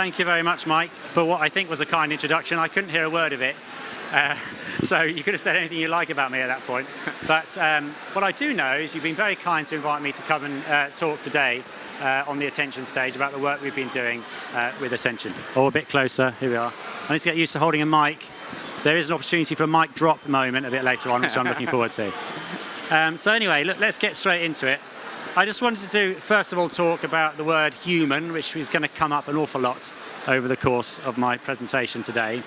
thank you very much, Mike, for what I think was a kind introduction. I couldn't hear a word of it, so you could have said anything you like about me at that point. But what I do know is you've been very kind to invite me to come and talk today on the attention stage about the work we've been doing with attention. Oh, a bit closer, here we are. I need to get used to holding a mic. There is an opportunity for a mic drop moment a bit later on, which I'm looking forward to. So anyway, look, let's get straight into it. I just wanted to, first of all, talk about the word human, which is going to come up an awful lot over the course of my presentation today.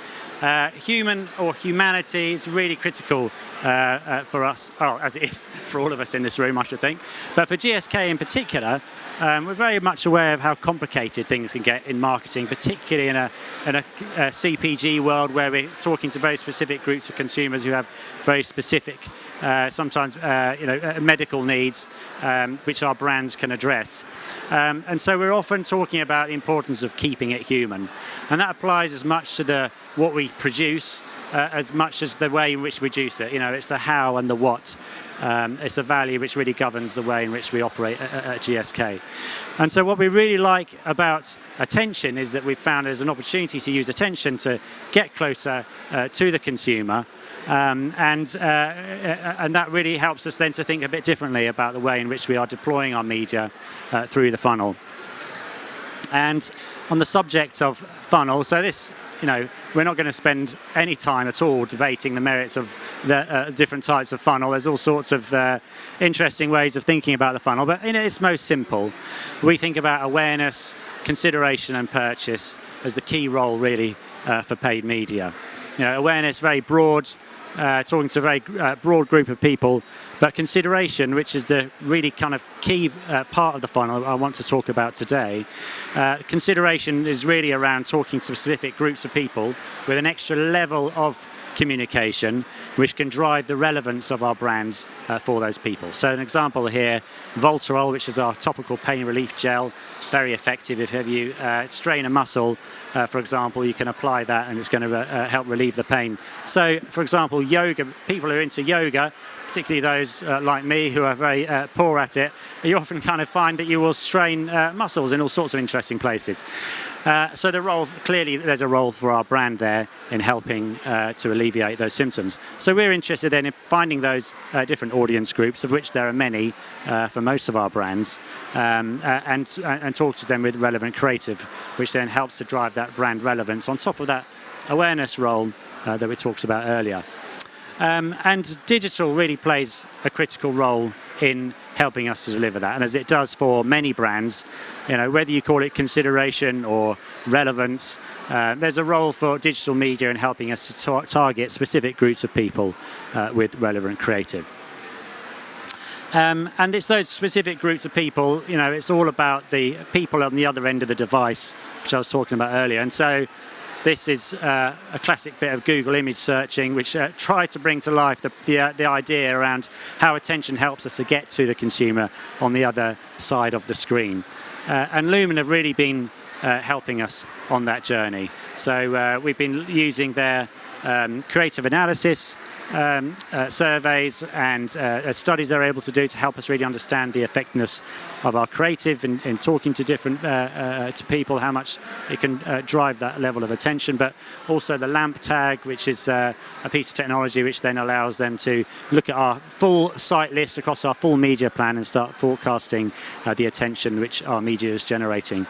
Human or humanity is really critical for us, as it is for all of us in this room, I should think. But for GSK in particular, we're very much aware of how complicated things can get in marketing, particularly in a CPG world where we're talking to very specific groups of consumers who have very specific, sometimes medical needs, which our brands can address. And so we're often talking about the importance of keeping it human. And that applies as much to what we produce as much as the way in which we produce it. It's the how and the what. It's a value which really governs the way in which we operate at GSK. And so what we really like about attention is that we've found there's an opportunity to use attention to get closer to the consumer. And that really helps us then to think a bit differently about the way in which we are deploying our media through the funnel. And on the subject of funnel, so this, we're not going to spend any time at all debating the merits of the different types of funnel. There's all sorts of interesting ways of thinking about the funnel, but in its most simple, we think about awareness, consideration and purchase as the key role really for paid media. Awareness, very broad, talking to a very broad group of people, but consideration, which is the really kind of key part of the funnel I want to talk about today. Consideration is really around talking to specific groups of people with an extra level of communication which can drive the relevance of our brands for those people. So an example here, Voltarol, which is our topical pain relief gel, very effective. If you strain a muscle, for example, you can apply that and it's going to help relieve the pain. So, for example, yoga, people who are into yoga, particularly those like me who are very poor at it, you often kind of find that you will strain muscles in all sorts of interesting places. So clearly there's a role for our brand there in helping to alleviate those symptoms. So we're interested then in finding those different audience groups, of which there are many for most of our brands, and talk to them with relevant creative, which then helps to drive that brand relevance on top of that awareness role that we talked about earlier. And digital really plays a critical role in helping us to deliver that, and as it does for many brands, whether you call it consideration or relevance, there's a role for digital media in helping us to target specific groups of people with relevant creative. And it's those specific groups of people, it's all about the people on the other end of the device, which I was talking about earlier. And so this is a classic bit of Google image searching, which tried to bring to life the idea around how attention helps us to get to the consumer on the other side of the screen. And Lumen have really been helping us on that journey. So we've been using their creative analysis surveys and studies they're able to do to help us really understand the effectiveness of our creative in talking to different to people, how much it can drive that level of attention, but also the lamp tag, which is a piece of technology which then allows them to look at our full site list across our full media plan and start forecasting the attention which our media is generating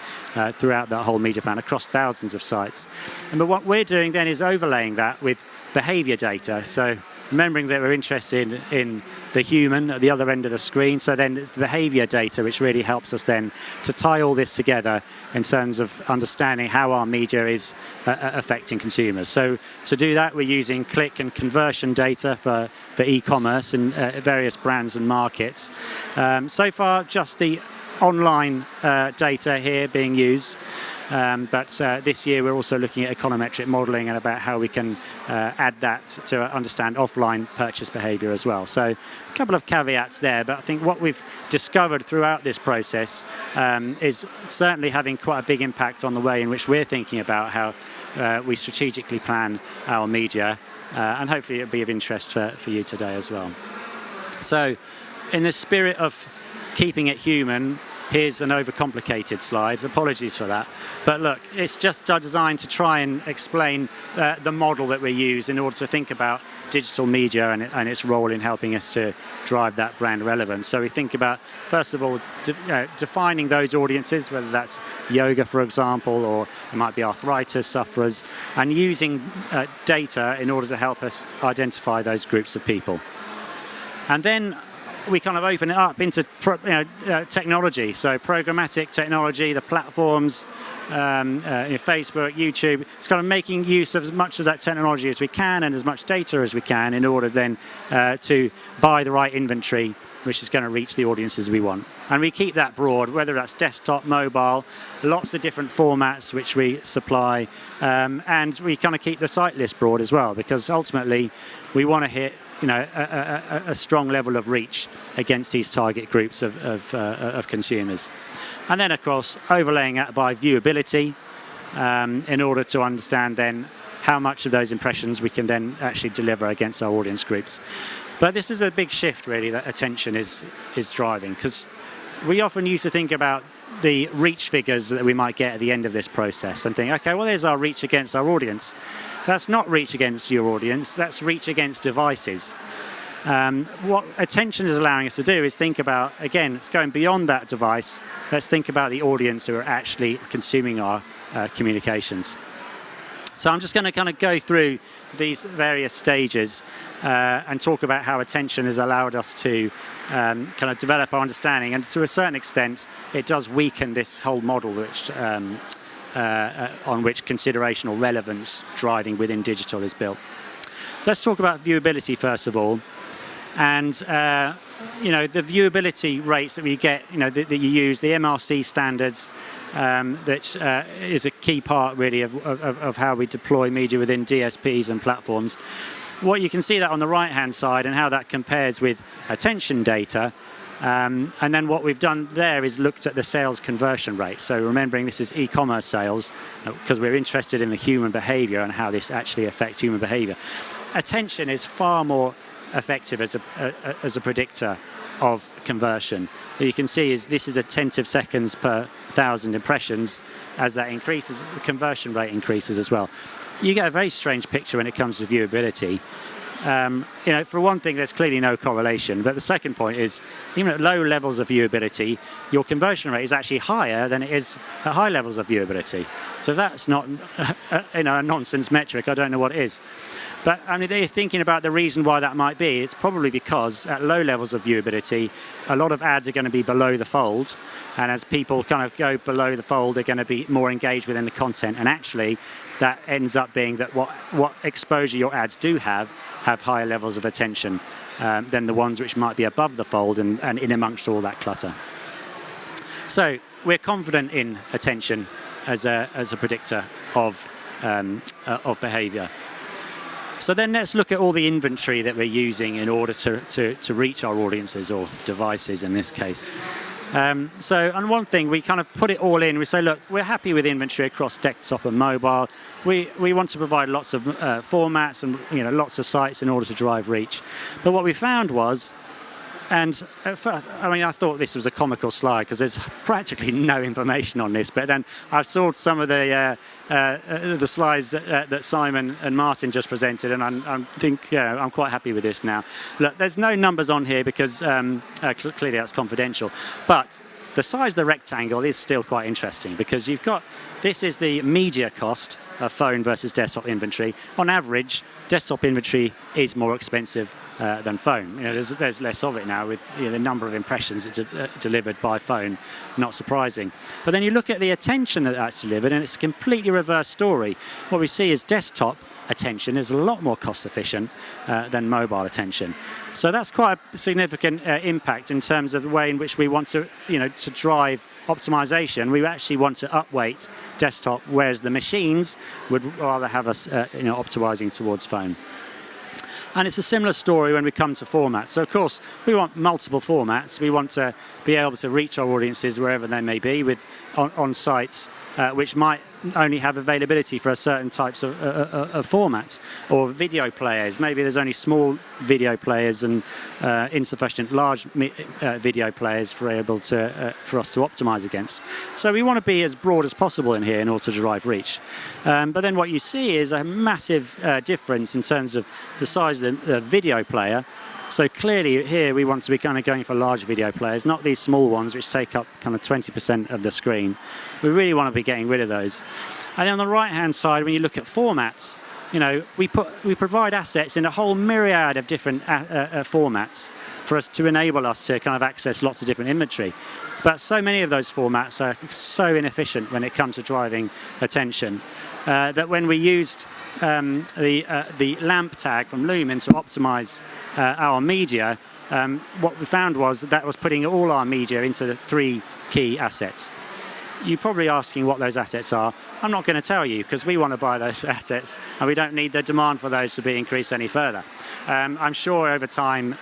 throughout that whole media plan across thousands of sites. But what we're doing then is overlaying that with behaviour data. So remembering that we're interested in the human at the other end of the screen, so then it's the behaviour data which really helps us then to tie all this together in terms of understanding how our media is affecting consumers. So to do that, we're using click and conversion data for e-commerce and various brands and markets. So far, just the online data here being used. But this year we're also looking at econometric modelling and about how we can add that to understand offline purchase behaviour as well. So a couple of caveats there, but I think what we've discovered throughout this process is certainly having quite a big impact on the way in which we're thinking about how we strategically plan our media, and hopefully it'll be of interest for you today as well. So in the spirit of keeping it human, Here's an overcomplicated slide. Apologies for that. But look, it's just designed to try and explain the model that we use in order to think about digital media and its role in helping us to drive that brand relevance. So we think about, first of all, defining those audiences, whether that's yoga, for example, or it might be arthritis sufferers, and using data in order to help us identify those groups of people. And then we kind of open it up into technology, so programmatic technology, the platforms, Facebook, YouTube. It's kind of making use of as much of that technology as we can and as much data as we can in order then to buy the right inventory, which is going to reach the audiences we want. And we keep that broad, whether that's desktop, mobile, lots of different formats which we supply, and we kind of keep the site list broad as well, because ultimately we want to hit a strong level of reach against these target groups of consumers. And then, of course, overlaying that by viewability in order to understand then how much of those impressions we can then actually deliver against our audience groups. But this is a big shift, really, that attention is driving, because we often used to think about the reach figures that we might get at the end of this process and think, okay, well, there's our reach against our audience. That's not reach against your audience, that's reach against devices. What attention is allowing us to do is think about, again, it's going beyond that device. Let's think about the audience who are actually consuming our communications. So I'm just going to kind of go through these various stages and talk about how attention has allowed us to kind of develop our understanding. And to a certain extent, it does weaken this whole model which, on which consideration or relevance driving within digital is built. Let's talk about viewability first of all. And the viewability rates that we get, that you use, the MRC standards, that is a key part really of how we deploy media within DSPs and platforms. What you can see that on the right-hand side and how that compares with attention data. And then what we've done there is looked at the sales conversion rate. So remembering this is e-commerce sales, because we're interested in the human behavior and how this actually affects human behavior. Attention is far more effective as a predictor of conversion. What you can see is this is attentive seconds per 1,000 impressions. As that increases, the conversion rate increases as well. You get a very strange picture when it comes to viewability. For one thing, there's clearly no correlation. But the second point is, even at low levels of viewability, your conversion rate is actually higher than it is at high levels of viewability. So if that's not a nonsense metric, I don't know what is. But I mean, they're thinking about the reason why that might be. It's probably because at low levels of viewability, a lot of ads are going to be below the fold. And as people kind of go below the fold, they're going to be more engaged within the content. And actually, that ends up being that what exposure your ads do have higher levels of attention than the ones which might be above the fold and in amongst all that clutter. So we're confident in attention as a predictor of behavior. So then let's look at all the inventory that we're using in order to reach our audiences, or devices in this case. So on one thing, we kind of put it all in. We say, look, we're happy with inventory across desktop and mobile. We want to provide lots of formats and lots of sites in order to drive reach. But what we found was, and at first, I thought this was a comical slide because there's practically no information on this. But then I saw some of the slides that Simon and Martin just presented, and I'm quite happy with this now. Look, there's no numbers on here because clearly that's confidential. But the size of the rectangle is still quite interesting because this is the media cost of phone versus desktop inventory. On average, desktop inventory is more expensive than phone. There's less of it now with the number of impressions it's delivered by phone. Not surprising. But then you look at the attention that's delivered, and it's a completely reverse story. What we see is desktop attention is a lot more cost efficient than mobile attention. So that's quite a significant impact in terms of the way in which we want to drive optimization. We actually want to upweight desktop, whereas the machines would rather have us optimizing towards phone. And it's a similar story when we come to formats. So, of course, we want multiple formats. We want to be able to reach our audiences wherever they may be on sites which might only have availability for a certain types of formats, or video players. Maybe there's only small video players and insufficient large video players for us to optimize against. So we want to be as broad as possible in here in order to drive reach. But then what you see is a massive difference in terms of the size of the video player. So clearly here we want to be kind of going for large video players, not these small ones which take up kind of 20% of the screen. We really want to be getting rid of those. And on the right-hand side, when you look at formats, you know, we provide assets in a whole myriad of different formats for us to enable us to kind of access lots of different inventory. But so many of those formats are so inefficient when it comes to driving attention that when we used the lamp tag from Lumen to optimize our media, what we found was that was putting all our media into the 3 key assets. You're probably asking what those assets are. I'm not going to tell you because we want to buy those assets and we don't need the demand for those to be increased any further. I'm sure over time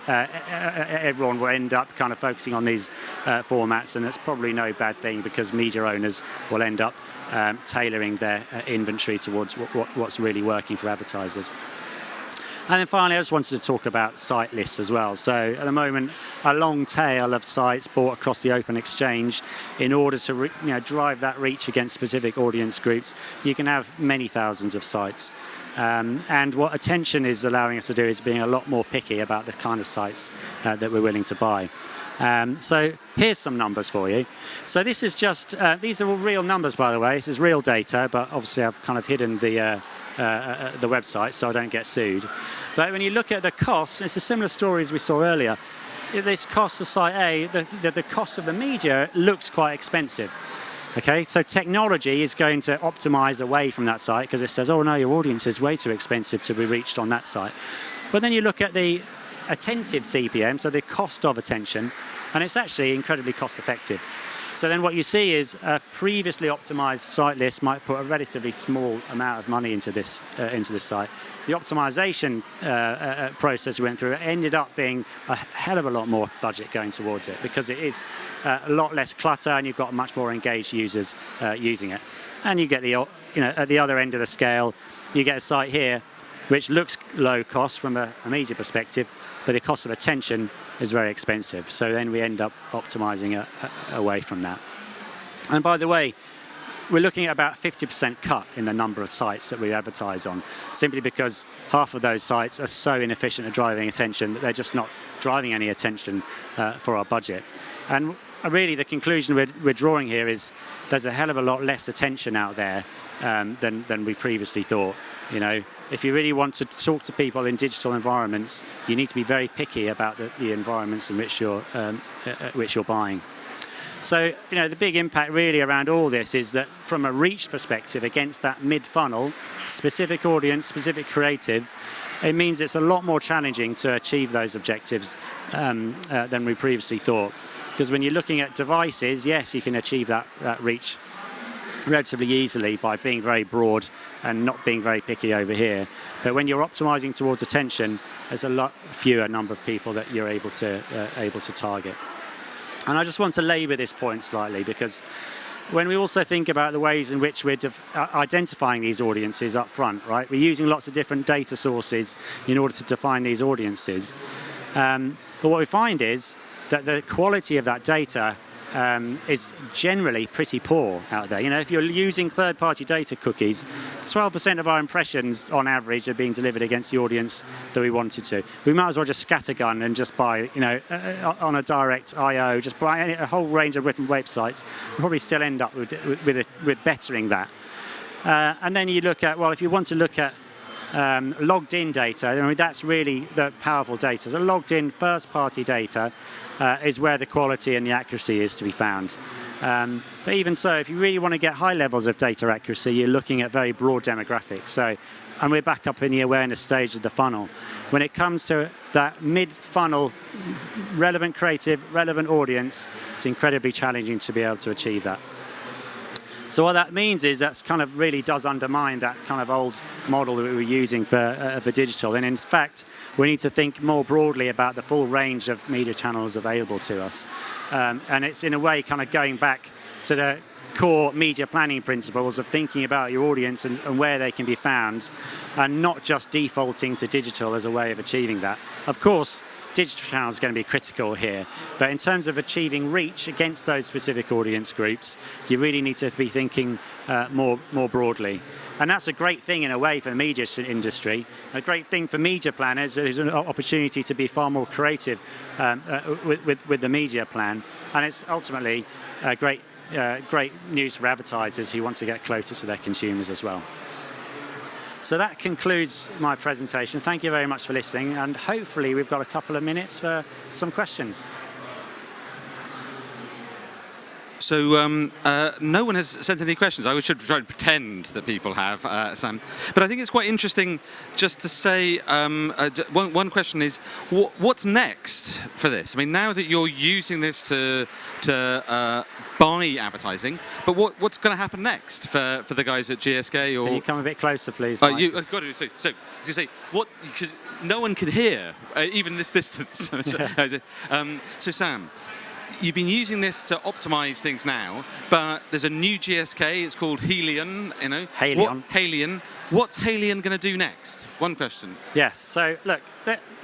everyone will end up kind of focusing on these formats, and it's probably no bad thing because media owners will end up tailoring their inventory towards what's really working for advertisers. And then finally, I just wanted to talk about site lists as well. So at the moment, a long tail of sites bought across the open exchange in order to drive that reach against specific audience groups. You can have many thousands of sites. And what attention is allowing us to do is being a lot more picky about the kind of sites that we're willing to buy. So here's some numbers for you. So this is just, these are all real numbers, by the way. This is real data, but obviously I've kind of hidden the website so I don't get sued. But when you look at the costs, it's a similar story as we saw earlier. This cost of site A, the cost of the media looks quite expensive. Okay, so technology is going to optimize away from that site because it says, oh no, your audience is way too expensive to be reached on that site. But then you look at the attentive CPM, so the cost of attention, and it's actually incredibly cost effective. So then what you see is a previously optimized site list might put a relatively small amount of money into this site. The optimization process we went through ended up being a hell of a lot more budget going towards it because it is a lot less clutter and you've got much more engaged users using it. And you get at the other end of the scale, you get a site here which looks low cost from a media perspective, but the cost of attention is very expensive. So then we end up optimizing away from that. And by the way, we're looking at about 50% cut in the number of sites that we advertise on, simply because half of those sites are so inefficient at driving attention that they're just not driving any attention for our budget. And really the conclusion we're drawing here is there's a hell of a lot less attention out there than we previously thought. You know, if you really want to talk to people in digital environments, you need to be very picky about the environments in which you're buying. So, you know, the big impact really around all this is that from a reach perspective against that mid-funnel, specific audience, specific creative, it means it's a lot more challenging to achieve those objectives than we previously thought. Because when you're looking at devices, yes, you can achieve that reach relatively easily by being very broad and not being very picky over here. But when you're optimizing towards attention, there's a lot fewer number of people that you're able to target. And I just want to labor this point slightly because when we also think about the ways in which we're identifying these audiences up front, right? We're using lots of different data sources in order to define these audiences. But what we find is that the quality of that data is generally pretty poor out there. You know, if you're using third-party data cookies, 12% of our impressions on average are being delivered against the audience that we wanted to. We might as well just scattergun and just buy, you know, on a direct IO, just buy a whole range of different websites. We'll probably still end up with bettering that. And then you look at, well, if you want to look at logged in data, I mean, that's really the powerful data. So logged in first-party data is where the quality and the accuracy is to be found. But even so, if you really want to get high levels of data accuracy, you're looking at very broad demographics. So, and we're back up in the awareness stage of the funnel. When it comes to that mid-funnel, relevant creative, relevant audience, it's incredibly challenging to be able to achieve that. So what that means is that kind of really does undermine that kind of old model that we were using for digital. And in fact, we need to think more broadly about the full range of media channels available to us. And it's in a way kind of going back to core media planning principles of thinking about your audience and where they can be found, and not just defaulting to digital as a way of achieving that. Of course, digital channel is going to be critical here, but in terms of achieving reach against those specific audience groups, you really need to be thinking more broadly. And that's a great thing in a way for the media industry. A great thing for media planners is an opportunity to be far more creative with the media plan. And it's ultimately great news for advertisers who want to get closer to their consumers as well. So that concludes my presentation. Thank you very much for listening, and hopefully we've got a couple of minutes for some questions. So no one has sent any questions. I should try to pretend that people have, Sam. But I think it's quite interesting just to say, one question is, what's next for this? I mean, now that you're using this to buy advertising, but what's going to happen next for the guys at GSK? Or can you come a bit closer, please, Mike? I've got to. So you say, what? Because no one can hear, even this distance. So Sam, you've been using this to optimize things now, but there's a new GSK. It's called Helion. You know, Helion. What's Helion going to do next? One question. Yes. So look,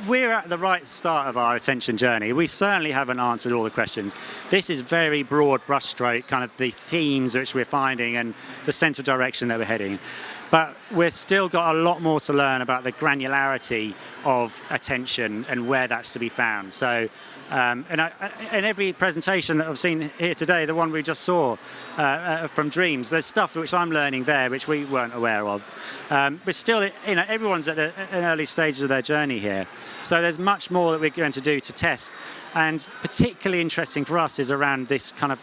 we're at the right start of our attention journey. We certainly haven't answered all the questions. This is very broad brushstroke, kind of the themes which we're finding and the central direction that we're heading. But we've still got a lot more to learn about the granularity of attention and where that's to be found. So, in every presentation that I've seen here today, the one we just saw from Dreams, there's stuff which I'm learning there which we weren't aware of. But still, everyone's at an early stages of their journey here. So there's much more that we're going to do to test. And particularly interesting for us is around this kind of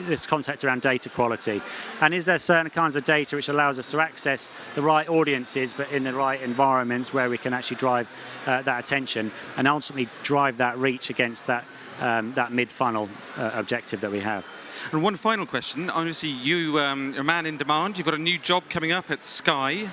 this concept around data quality. And is there certain kinds of data which allows us to access the right audiences, but in the right environments where we can actually drive that attention and ultimately drive that reach against that mid-funnel objective that we have. And one final question. Obviously, you're a man in demand. You've got a new job coming up at Sky.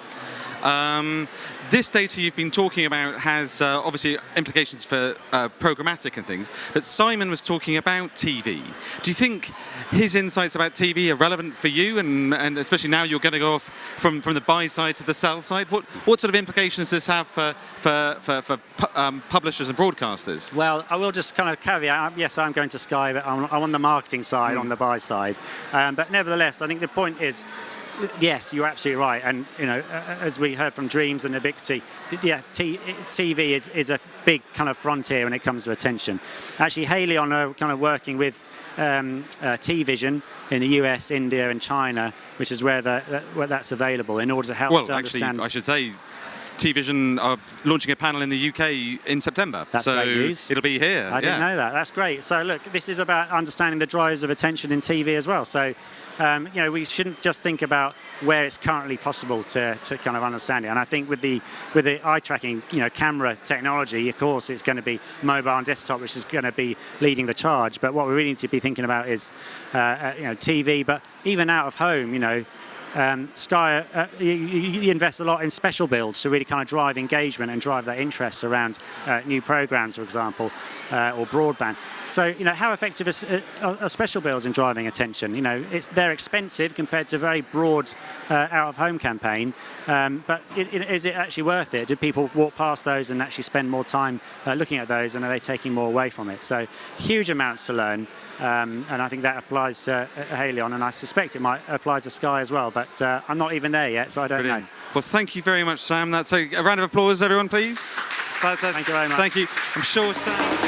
This data you've been talking about has obviously implications for programmatic and things, but Simon was talking about TV. Do you think his insights about TV are relevant for you, and especially now you're going to go off from the buy side to the sell side? What sort of implications does this have for publishers and broadcasters? Well, I will just kind of caveat, yes, I'm going to Sky, but I'm on the marketing side, on the buy side. But nevertheless, I think the point is, yes, you're absolutely right, and as we heard from Dreams and Ubiquity, TV is a big kind of frontier when it comes to attention. Actually, Helion are kind of working with T-Vision in the US, India, and China, which is where that's available in order to help to understand. Well, actually, I should say, T-Vision are launching a panel in the UK in September. That's great news. It'll be here. I didn't know that. That's great. So look, this is about understanding the drivers of attention in TV as well. So we shouldn't just think about where it's currently possible to kind of understand it. And I think with the eye tracking, camera technology, of course, it's going to be mobile and desktop, which is going to be leading the charge. But what we really need to be thinking about is TV, but even out of home, Sky, you invest a lot in special builds to really kind of drive engagement and drive that interest around new programs, for example, or broadband. So, how effective are special builds in driving attention? They're expensive compared to a very broad out-of-home campaign, but is it actually worth it? Do people walk past those and actually spend more time looking at those, and are they taking more away from it? So, huge amounts to learn. And I think that applies to Helion, and I suspect it might apply to Sky as well, but I'm not even there yet, so I don't know. Well, thank you very much, Sam. That's a round of applause, everyone, please. Thank you very much. Thank you. I'm sure Sam...